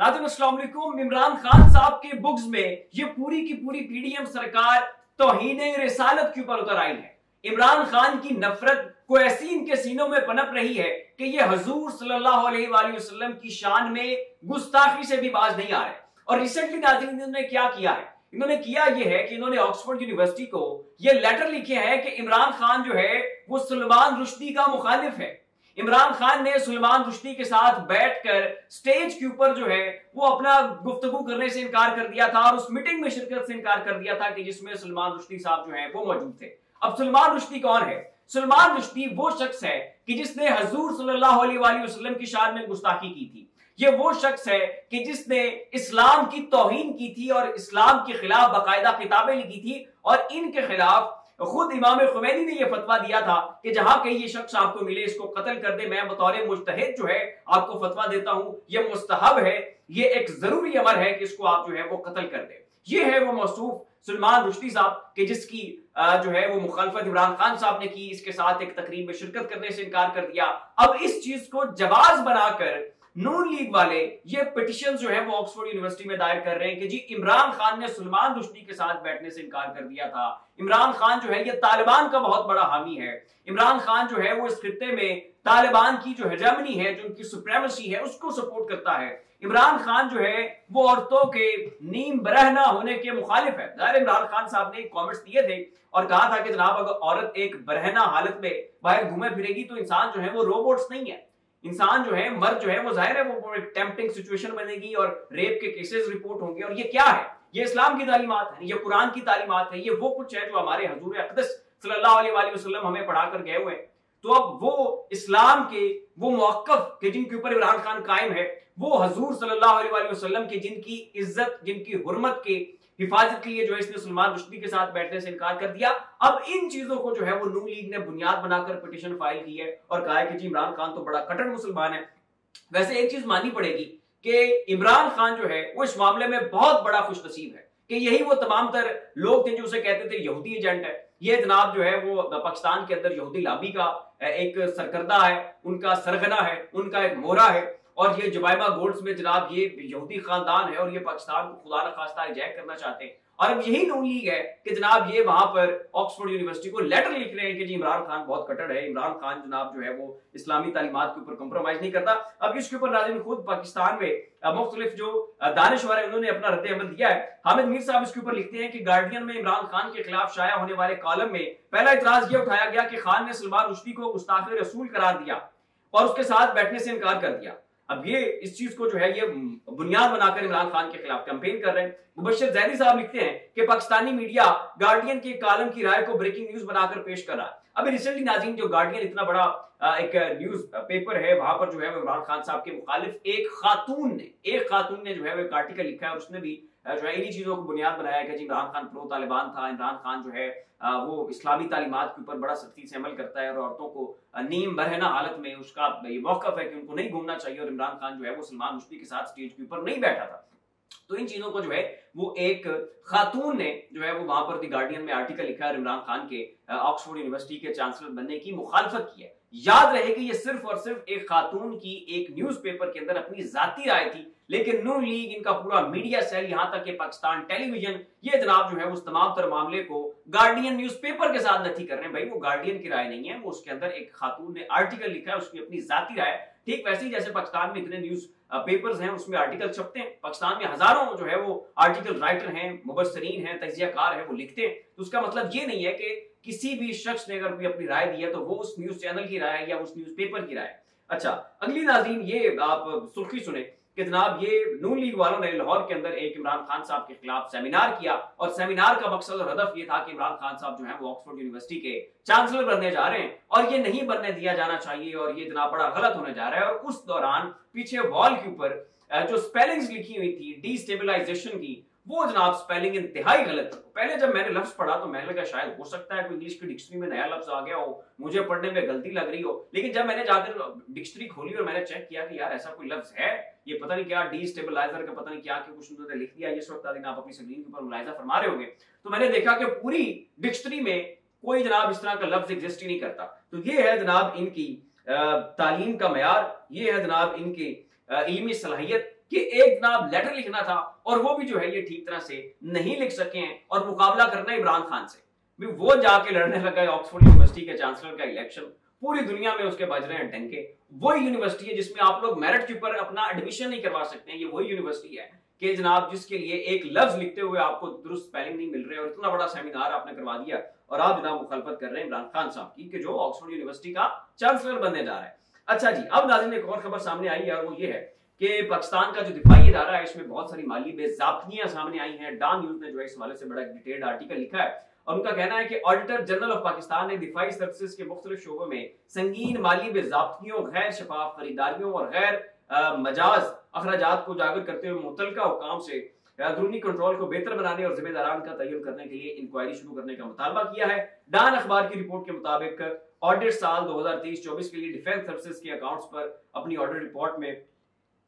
नाज़रीन अस्सलाम वालेकुम। इमरान खान साहब के बुक्स में ये पूरी की पूरी पीडीएम सरकार तौहीन रिसालत के ऊपर उतर आई है। इमरान खान की नफरत को ऐसी इनके सीनों में पनप रही है कि ये हजूर सल्लल्लाहु अलैहि वसल्लम की शान में गुस्ताखी से भी बाज नहीं आ रहे। और रिसेंटली नाज़रीन इन्होंने क्या किया है, इन्होंने किया ये है कि इन्होंने ऑक्सफोर्ड यूनिवर्सिटी को ये लेटर लिखे हैं कि इमरान खान जो है वो सलमान रुश्दी का मुखालिफ है। इमरान खान ने सलमान रुश्दी के साथ बैठकर स्टेज के ऊपर जो है वो अपना गुफ्तगू करने से इनकार कर दिया था और उस मीटिंग में शिरकत से इनकार कर दिया था कि जिसमें सलमान रुश्दी साहब जो है वो मौजूद थे। अब सलमान रुश्दी कौन है? सलमान रुश्दी वो शख्स है कि जिसने हजूर सल्लल्लाहु अलैहि वसल्लम की शान में गुस्ताखी की थी। ये वो शख्स है कि जिसने इस्लाम की तौहीन की थी और इस्लाम के खिलाफ बाकायदा किताबें लिखी थी और इनके खिलाफ खुद इमाम खुमैनी ने यह फतवा दिया था कि जहां कहीं ये शख्स आपको मिले इसको कत्ल कर दे। मैं बतौर मुज्तहिद जो है आपको फतवा देता हूं, ये मुस्तहब है, ये एक जरूरी अमर है कि इसको आप जो है वो कत्ल कर दे। ये है वो मौसूफ सलमान रुश्दी साहब कि जिसकी जो है वो मुखालफत इमरान खान साहब ने की, इसके साथ एक तकरीब में शिरकत करने से इनकार कर दिया। अब इस चीज को जवाज बनाकर नून लीग वाले ये पिटिशन जो है वो ऑक्सफोर्ड यूनिवर्सिटी में दायर कर रहे हैं कि जी इमरान खान ने सलमान रुश्दी के साथ बैठने से इनकार कर दिया था। इमरान खान जो है ये तालिबान का बहुत बड़ा हामी है। इमरान खान जो है वो इस खित्ते में तालिबान की जो हेजेमनी है, जो उनकी सुप्रीमेसी है, उसको सपोर्ट करता है। इमरान खान जो है वो औरतों के नीम बरहना होने के मुखालिफ है। जाहिर इमरान खान साहब ने कॉमेंट्स दिए थे और कहा था कि जनाब अगर औरत एक बरहना हालत में बाहर घूमे फिरेगी तो इंसान जो है वो रोबोट्स नहीं है। इंसान जो है मर्द जो है वो जाहिर है वो एक टेम्पटिंग सिचुएशन बनेगी और रेप के केसेस रिपोर्ट होंगे। और ये क्या है? ये इस्लाम की तालीमात है, ये कुरान की तालीमात है, ये वो कुछ है जो हमारे हजूर अक़दस सल्लल्लाहु अलैहि वसल्लम हमें पढ़ा कर गए हुए हैं। तो अब वो इस्लाम के वो मौक़िफ़ के जिनके ऊपर इमरान खान कायम है, वो हजूर सल्लल्लाहु अलैहि वसल्लम की जिनकी इज्जत, जिनकी हुर्मत के हिफाजत के लिए जो है इसने सलमान रुश्दी के साथ बैठने से इनकार कर दिया। अब इन चीजों को जो है वो नून लीग ने बुनियाद बनाकर पिटीशन फाइल की है और कहा है कि जी इमरान खान तो बड़ा कट्टर मुसलमान है। वैसे एक चीज माननी पड़ेगी कि इमरान खान जो है वो इस मामले में बहुत बड़ा खुशनसीब है कि यही वो तमाम तर लोग थे जो उसे कहते थे यहूदी एजेंट है। ये जनाब जो है वो पाकिस्तान के अंदर यहूदी लाबी का एक सरकर्दा है, उनका सरगना है, उनका एक मोहरा है। और ये जुबाइबा गोल्ड्स में जनाब ये यहूदी खानदान है और ये पाकिस्तान को खुदा न खास्ता हाईजैक करना चाहते हैं। और अब यही नून लीग है कि जनाब ये वहां पर ऑक्सफोर्ड यूनिवर्सिटी को लेटर लिख रहे हैं कि जी इमरान खान बहुत कट्टर है, इमरान खान जनाब जो है वो इस्लामी तालीमात के ऊपर कंप्रोमाइज नहीं करता। अब इसके ऊपर नाज़रीन खुद पाकिस्तान में मुख्तलिफ जो दानिशवर है उन्होंने अपना रद्द अमल दिया है। हामिद मीर साहब इसके ऊपर लिखते हैं कि गार्डियन में इमरान खान के खिलाफ शाया होने वाले कॉलम में पहला इतराज यह उठाया गया कि खान ने सलमान रुश्दी को गुस्ताखे रसूल करार दिया और उसके साथ बैठने से इनकार कर दिया। अब ये इस चीज को जो है ये बुनियाद बनाकर इमरान खान के खिलाफ कैंपेन कर रहे हैं। मुबश्शिर जैदी साहब लिखते हैं कि पाकिस्तानी मीडिया गार्डियन के कॉलम की राय को ब्रेकिंग न्यूज बनाकर पेश कर रहा है। अभी रिसेंटली नाज़रीन जो गार्डियन इतना बड़ा एक न्यूज पेपर है, वहां पर जो है इमरान खान साहब के मुखालिफ एक खातून ने जो है वो एक आर्टिकल लिखा है और उसने भी जो है इन्हीं चीजों को बुनियाद बनाया कि इमरान खान प्रो तालिबान था। इमरान खान जो है वो इस्लामी तालीमात के ऊपर बड़ा सख्ती से अमल करता है और औरतों को नीम बरहना हालत में उसका ये मौक़िफ़ है कि उनको नहीं घूमना चाहिए। और इमरान खान जो है वो सलमान रुश्दी के साथ स्टेज के ऊपर नहीं बैठा था। तो इन चीजों को जो है वो एक खातून ने जो है वो वहां पर द गार्डियन में आर्टिकल लिखा है, इमरान खान के ऑक्सफोर्ड यूनिवर्सिटी के चांसलर बनने की मुखालफत की है। याद रहे कि ये सिर्फ और सिर्फ एक खातून की एक न्यूज़पेपर के अंदर अपनी जाती राय थी, लेकिन नून लीग, इनका पूरा मीडिया सेल, यहां तक कि पाकिस्तान टेलीविजन, ये जनाब जो है उस तमाम तर मामले को गार्डियन न्यूज़पेपर के साथ नथी कर रहे हैं। भाई वो गार्डियन की राय नहीं है, वो उसके अंदर एक खातून ने आर्टिकल लिखा है, उसकी अपनी जाती राय। ठीक वैसे ही जैसे पाकिस्तान में इतने न्यूज पेपर्स हैं उसमें आर्टिकल छपते हैं, पाकिस्तान में हजारों जो है वो आर्टिकल राइटर हैं, मुबस्सरीन हैं, तज्जियाकार हैं, वो लिखते हैं। तो उसका मतलब ये नहीं है कि किसी भी शख्स ने अगर कोई अपनी राय दी है तो वो उस न्यूज चैनल की राय है या उस न्यूज़पेपर की राय है। अच्छा, अगली नाज़रीन ये आप सुर्खी सुने कि जनाब ये नून लीग वालों ने लाहौर के अंदर एक इमरान खान साहब के खिलाफ सेमिनार किया और सेमिनार का मकसद और हदफ ये था कि इमरान खान साहब जो है वो ऑक्सफोर्ड यूनिवर्सिटी के चांसलर बनने जा रहे हैं और ये नहीं बनने दिया जाना चाहिए और ये जनाब बड़ा गलत होने जा रहा है। और उस दौरान पीछे वॉल के ऊपर जो स्पेलिंग्स लिखी हुई थी डिस्टेबलाइजेशन की, वो जनाब स्पेलिंग इंतहाई गलत थी। पहले जब मैंने लफ्ज पढ़ा तो मैंने लगा शायद हो सकता है कोई इंग्लिश की डिक्शनरी में नया लफ्ज आ गया हो, मुझे पढ़ने में गलती लग रही हो। लेकिन जब मैंने जाकर डिक्शनरी खोली और मैंने चेक किया कि यार ऐसा कोई लफ्ज है, ये पता नहीं क्या डिस्टेबलाइजर का पता नहीं क्या कुछ उन्होंने लिख दिया। इस वक्त आप अपनी स्क्रीन के ऊपर मुलाहिजा फरमा रहे होंगे, तो मैंने देखा कि पूरी डिक्शनरी में कोई जनाब इस तरह का लफ्ज एग्जिस्ट ही नहीं करता। तो ये है जनाब इनकी तालीम का मयार, ये है जनाब इनकी इल्मी सलाहियत कि एक जनाब लेटर लिखना था और वो भी जो है ये ठीक तरह से नहीं लिख सके हैं और मुकाबला करना इमरान खान से। वो जाके लड़ने लगा ऑक्सफोर्ड यूनिवर्सिटी के चांसलर का इलेक्शन, पूरी दुनिया में उसके बज रहे हैं डंके। वही यूनिवर्सिटी है जिसमें आप लोग मेरिट के ऊपर अपना एडमिशन नहीं करवा सकते हैं। ये वही यूनिवर्सिटी है कि जनाब जिसके लिए एक लफ्ज लिखते हुए आपको दुरुस्त स्पेलिंग नहीं मिल रहे और इतना बड़ा सेमिनार आपने करवा दिया और आप जनाब मुखालफत कर रहे हैं इमरान खान साहब की कि जो ऑक्सफोर्ड यूनिवर्सिटी का चांसलर बनने जा रहा है। अच्छा जी, अब नाज़रीन एक और खबर सामने आई है और वो ये है कि पाकिस्तान का जो दिफाई इदारा है इसमें बहुत सारी माली बेज़ाब्तियां सामने आई हैं। डॉन न्यूज ने जो है इस हवाले से बड़ा डिटेल्ड आर्टिकल लिखा है और उनका कहना है कि ऑडिटर जनरल ऑफ पाकिस्तान ने दिफाई सर्विसेज के मुख्तलिफ शोबों में संगीन माली बेज़ाब्तियों, गैर शफाफ खरीदारियों और गैर मजाज अखराजात को उजागर करते हुए मुतल्लिका हुकाम से अंदरूनी कंट्रोल को बेहतर बनाने और जिम्मेदारान का तयन करने के लिए इंक्वायरी शुरू करने का मुतालबा किया है। डॉन अखबार की रिपोर्ट के मुताबिक ऑडिट साल 2023-24 के लिए डिफेंस सर्विसेज के अकाउंट्स पर अपनी ऑडिट रिपोर्ट में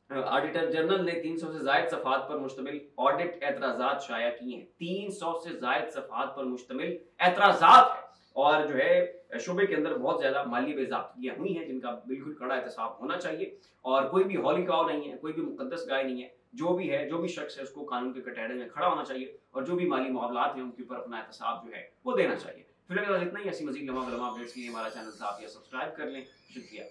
ऑडिटर जनरल ने 300 से ज्यादा सफात पर मुश्तमिल ऑडिट एतराजात शाया किए हैं। 300 से ज्यादा सफात पर मुश्तमिल एतराजात है और जो है शोबे के अंदर बहुत ज्यादा माली बेज़ाब्तियां हुई हैं जिनका बिल्कुल कड़ा एहतसाब होना चाहिए और कोई भी हॉली काउ नहीं है, कोई भी मुकद्दस गाय नहीं है। जो भी है, जो भी शख्स है उसको कानून के कटहरे में खड़ा होना चाहिए और जो भी माली मामलात हैं उनके ऊपर अपना एहतसाब जो है वो देना चाहिए। फिलहाल इतना ही। ऐसी मजीद लम्हा अपडेट्स के लिए हमारा चैनल आप सब्सक्राइब कर लें। शुक्रिया।